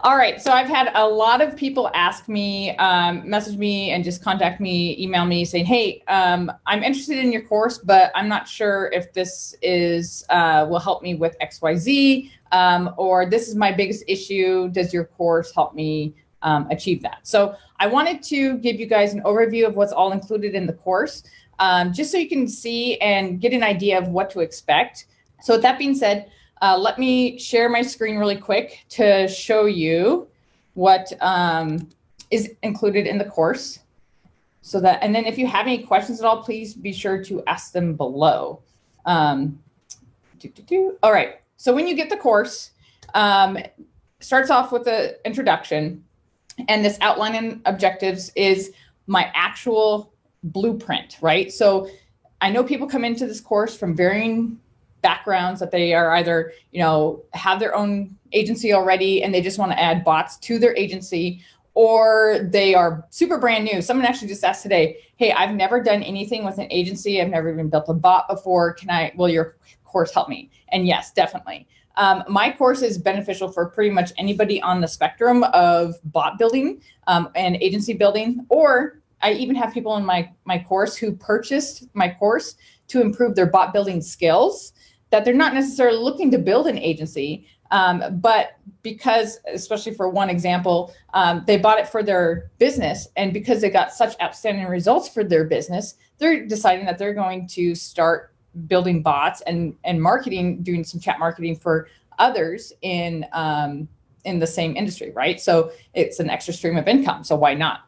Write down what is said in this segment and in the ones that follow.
All right, so I've had a lot of people ask me, message me and just contact me, email me saying, hey, I'm interested in your course, but I'm not sure if this is will help me with XYZ, or this is my biggest issue. Does your course help me achieve that? So I wanted to give you guys an overview of what's all included in the course, just so you can see and get an idea of what to expect. So with that being said, let me share my screen really quick to show you what is included in the course. So that, and then if you have any questions at all, please be sure to ask them below. All right, so when you get the course, starts off with the introduction, and this outline and objectives is my actual blueprint, right? So I know people come into this course from varying backgrounds, that they are either, have their own agency already and they just want to add bots to their agency, or they are super brand new. Someone actually just asked today, hey, I've never done anything with an agency. I've never even built a bot before. Will your course help me? And yes, definitely. My course is beneficial for pretty much anybody on the spectrum of bot building and agency building, or I even have people in my course who purchased my course to improve their bot building skills, that they're not necessarily looking to build an agency, but because, especially for one example, they bought it for their business, and because they got such outstanding results for their business, they're deciding that they're going to start building bots and marketing, doing some chat marketing for others in the same industry, right? So it's an extra stream of income, so why not?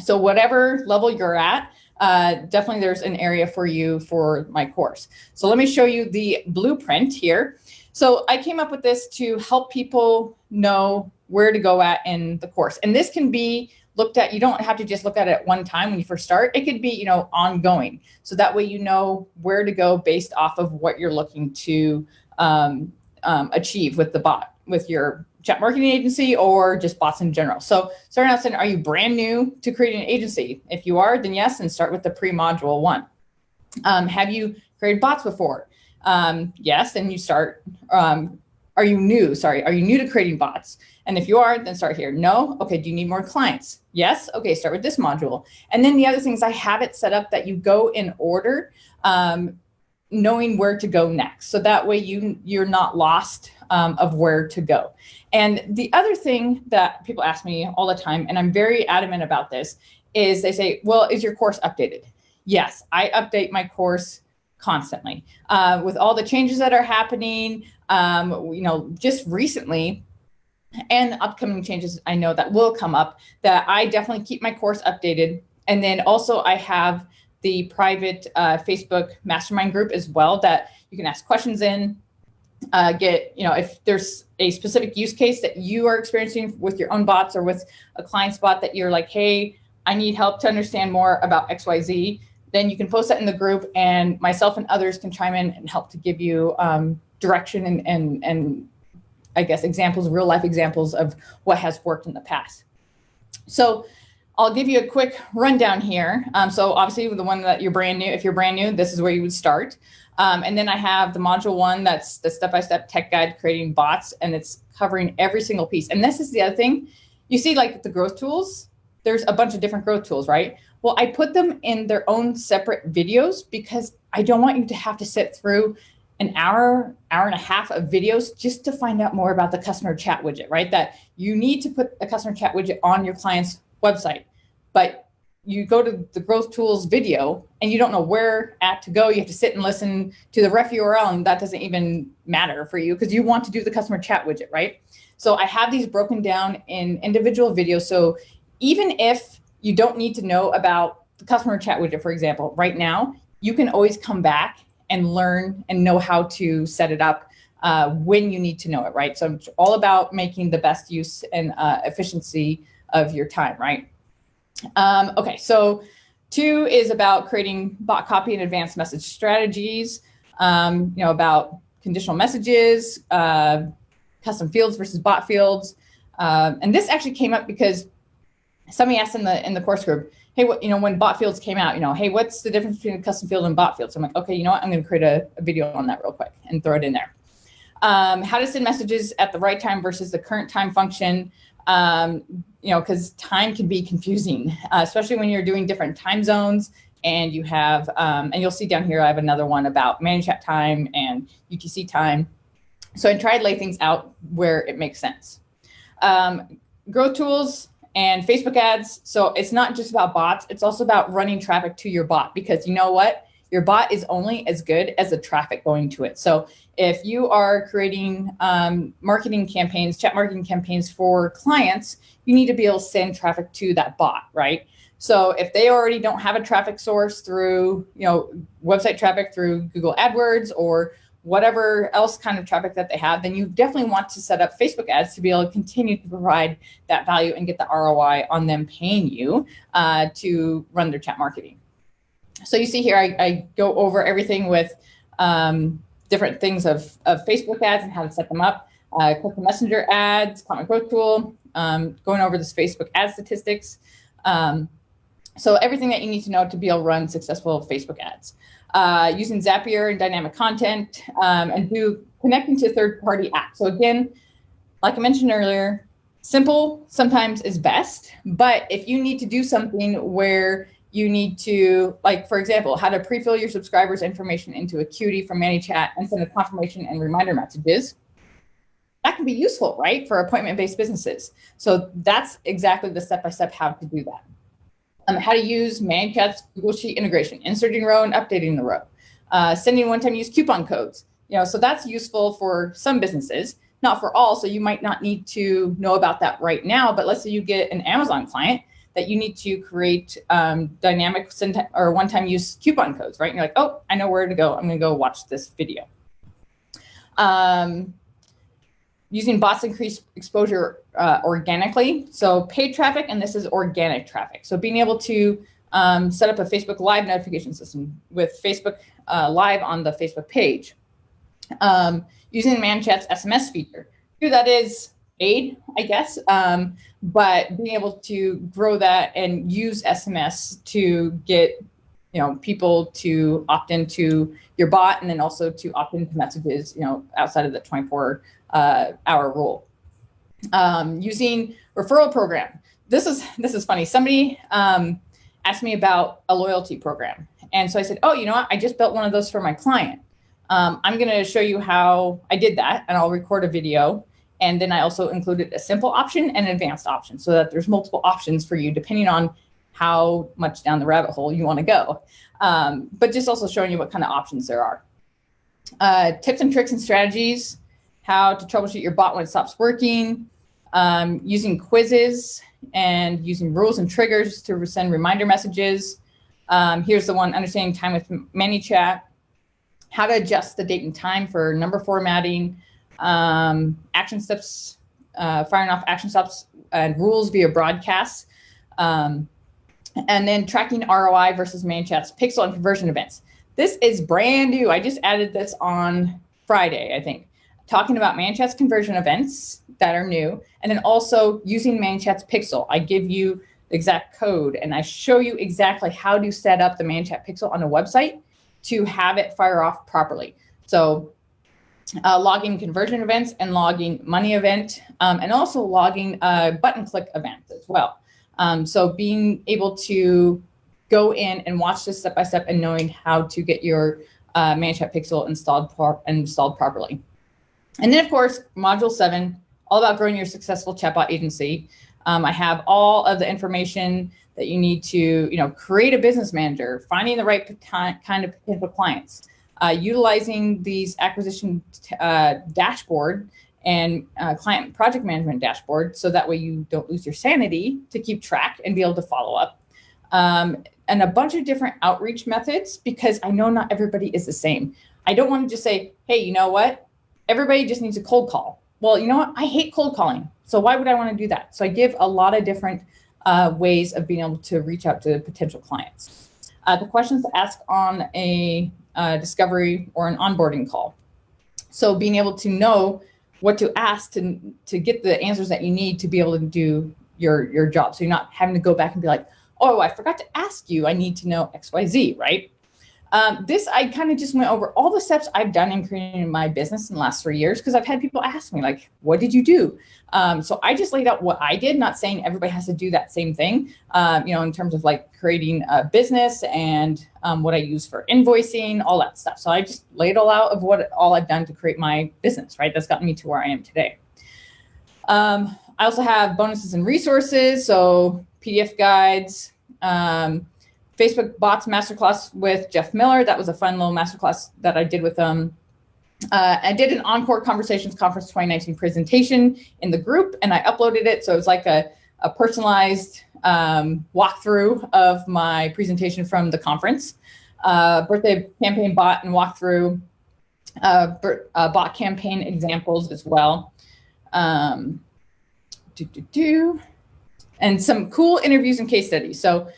So whatever level you're at, definitely there's an area for you for my course. So let me show you the blueprint here. So I came up with this to help people know where to go at in the course. And this can be looked at, you don't have to just look at it at one time when you first start. It could be, ongoing. So that way you know where to go based off of what you're looking to achieve with the bot, with your chat marketing agency, or just bots in general. So starting out saying, are you brand new to creating an agency? If you are, then yes, and start with the pre-module 1. Have you created bots before? Yes, and you start, are you new to creating bots? And if you are, then start here. No? Okay, do you need more clients? Yes? Okay, start with this module. And then the other things, I have it set up that you go in order, knowing where to go next. So that way you're not lost of where to go. And the other thing that people ask me all the time, and I'm very adamant about this, is they say, well, is your course updated? Yes, I update my course constantly. With all the changes that are happening, just recently, and upcoming changes I know that will come up, that I definitely keep my course updated. And then also I have the private Facebook mastermind group as well, that you can ask questions in, if there's a specific use case that you are experiencing with your own bots or with a client's bot that you're like, hey, I need help to understand more about XYZ, then you can post that in the group, and myself and others can chime in and help to give you direction and I guess examples, real life examples of what has worked in the past. So I'll give you a quick rundown here. So obviously the one that you're brand new, if you're brand new, this is where you would start. And then I have the module 1, that's the step-by-step tech guide creating bots, and it's covering every single piece. And this is the other thing, you see like the growth tools, there's a bunch of different growth tools, right? Well, I put them in their own separate videos because I don't want you to have to sit through an hour and a half of videos just to find out more about the customer chat widget, right? That you need to put a customer chat widget on your client's website, but you go to the growth tools video and you don't know where to go. You have to sit and listen to the ref URL, and that doesn't even matter for you because you want to do the customer chat widget, right? So I have these broken down in individual videos. So even if you don't need to know about the customer chat widget, for example, right now, you can always come back and learn and know how to set it up when you need to know it, right? So it's all about making the best use and efficiency of your time, right? Okay, so 2 is about creating bot copy and advanced message strategies, about conditional messages, custom fields versus bot fields. And this actually came up because somebody asked in the course group, hey, when bot fields came out, hey, what's the difference between a custom field and bot field? So I'm like, okay, you know what? I'm going to create a video on that real quick and throw it in there. How to send messages at the right time versus the current time function. Because time can be confusing, especially when you're doing different time zones and you have, and you'll see down here, I have another one about ManyChat time and UTC time. So I try to lay things out where it makes sense. Growth tools and Facebook ads. So it's not just about bots. It's also about running traffic to your bot, because you know what? Your bot is only as good as the traffic going to it. So if you are creating marketing campaigns, chat marketing campaigns for clients, you need to be able to send traffic to that bot, right? So if they already don't have a traffic source through, website traffic through Google AdWords or whatever else kind of traffic that they have, then you definitely want to set up Facebook ads to be able to continue to provide that value and get the ROI on them paying you to run their chat marketing. So you see here, I go over everything with different things of Facebook ads and how to set them up. Click the messenger ads, comment growth tool, going over this Facebook ad statistics. So everything that you need to know to be able to run successful Facebook ads. Using Zapier and dynamic content, and connecting to third-party apps. So again, like I mentioned earlier, simple sometimes is best, but if you need to do something where you need to, like, for example, how to pre-fill your subscribers' information into a QD from ManyChat and send a confirmation and reminder messages, that can be useful, right, for appointment-based businesses. So that's exactly the step-by-step how to do that. How to use ManyChat's Google Sheet integration, inserting row and updating the row, sending one-time use coupon codes. So that's useful for some businesses, not for all. So you might not need to know about that right now, but let's say you get an Amazon client that you need to create dynamic or one-time use coupon codes, right? And you're like, oh, I know where to go. I'm going to go watch this video. Using bots increase exposure organically. So paid traffic, and this is organic traffic. So being able to set up a Facebook Live notification system with Facebook Live on the Facebook page. Using ManyChat's SMS feature. Here that is paid, I guess, but being able to grow that and use SMS to get people to opt into your bot, and then also to opt into messages outside of the 24-hour rule. Using referral program. This is funny. Somebody asked me about a loyalty program, and so I said, oh, you know what? I just built one of those for my client. I'm going to show you how I did that, and I'll record a video. And then I also included a simple option and an advanced option, so that there's multiple options for you depending on how much down the rabbit hole you want to go. But just also showing you what kind of options there are. Tips and tricks and strategies, how to troubleshoot your bot when it stops working, using quizzes and using rules and triggers to send reminder messages. Here's the one, understanding time with ManyChat, how to adjust the date and time for number formatting, action steps, firing off action steps and rules via broadcasts, and then tracking ROI versus ManyChat's pixel and conversion events. This is brand new. I just added this on Friday, I think, talking about ManyChat's conversion events that are new, and then also using ManyChat's pixel. I give you the exact code, and I show you exactly how to set up the ManyChat pixel on a website to have it fire off properly. So logging conversion events and logging money event, and also logging button click events as well. So being able to go in and watch this step by step and knowing how to get your ManyChat pixel installed properly. And then of course, module 7, all about growing your successful chatbot agency. I have all of the information that you need to, create a business manager, finding the right kind of potential clients, utilizing these acquisition dashboard and client project management dashboard, so that way you don't lose your sanity to keep track and be able to follow up. And a bunch of different outreach methods, because I know not everybody is the same. I don't want to just say, hey, you know what? Everybody just needs a cold call. Well, you know what? I hate cold calling. So why would I want to do that? So I give a lot of different ways of being able to reach out to potential clients. The questions to ask on a discovery or an onboarding call. So being able to know what to ask to get the answers that you need to be able to do your job. So you're not having to go back and be like, oh, I forgot to ask you. I need to know X, Y, Z, right? This, I kind of just went over all the steps I've done in creating my business in the last 3 years, because I've had people ask me, like, what did you do? So I just laid out what I did, not saying everybody has to do that same thing, in terms of like creating a business and what I use for invoicing, all that stuff. So I just laid all out of what all I've done to create my business, right? That's gotten me to where I am today. I also have bonuses and resources, so PDF guides, Facebook Bots Masterclass with Jeff Miller. That was a fun little masterclass that I did with him. I did an Encore Conversations Conference 2019 presentation in the group, and I uploaded it. So it was like a personalized walkthrough of my presentation from the conference. Birthday campaign bot and walkthrough, bot campaign examples as well. And some cool interviews and case studies. So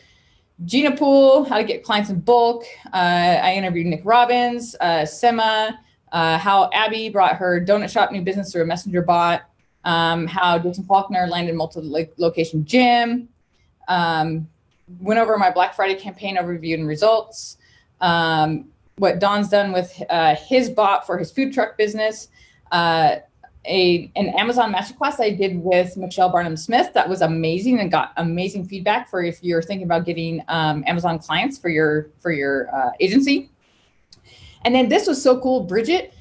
Gina Poole, how to get clients in bulk. I interviewed Nick Robbins, Sema, how Abby brought her donut shop new business through a messenger bot, how Jason Faulkner landed multi-location gym, went over my Black Friday campaign overview and results, what Don's done with his bot for his food truck business, an Amazon masterclass I did with Michelle Barnum-Smith that was amazing and got amazing feedback for if you're thinking about getting Amazon clients for your agency. And then this was so cool. Bridget,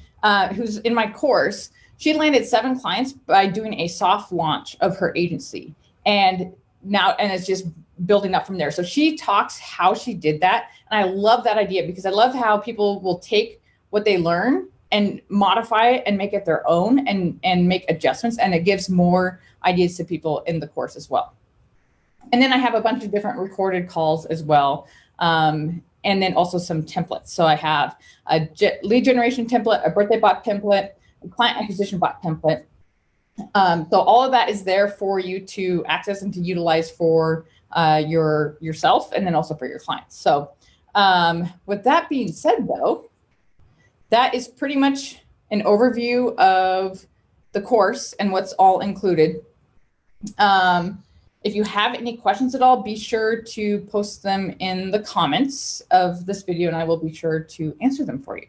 who's in my course, she landed 7 clients by doing a soft launch of her agency, and it's just building up from there. So she talks how she did that, and I love that idea because I love how people will take what they learn and modify it and make it their own and make adjustments. And it gives more ideas to people in the course as well. And then I have a bunch of different recorded calls as well. And then also some templates. So I have a lead generation template, a birthday bot template, a client acquisition bot template. So all of that is there for you to access and to utilize for yourself and then also for your clients. So with that being said, though, that is pretty much an overview of the course and what's all included. If you have any questions at all, be sure to post them in the comments of this video and I will be sure to answer them for you.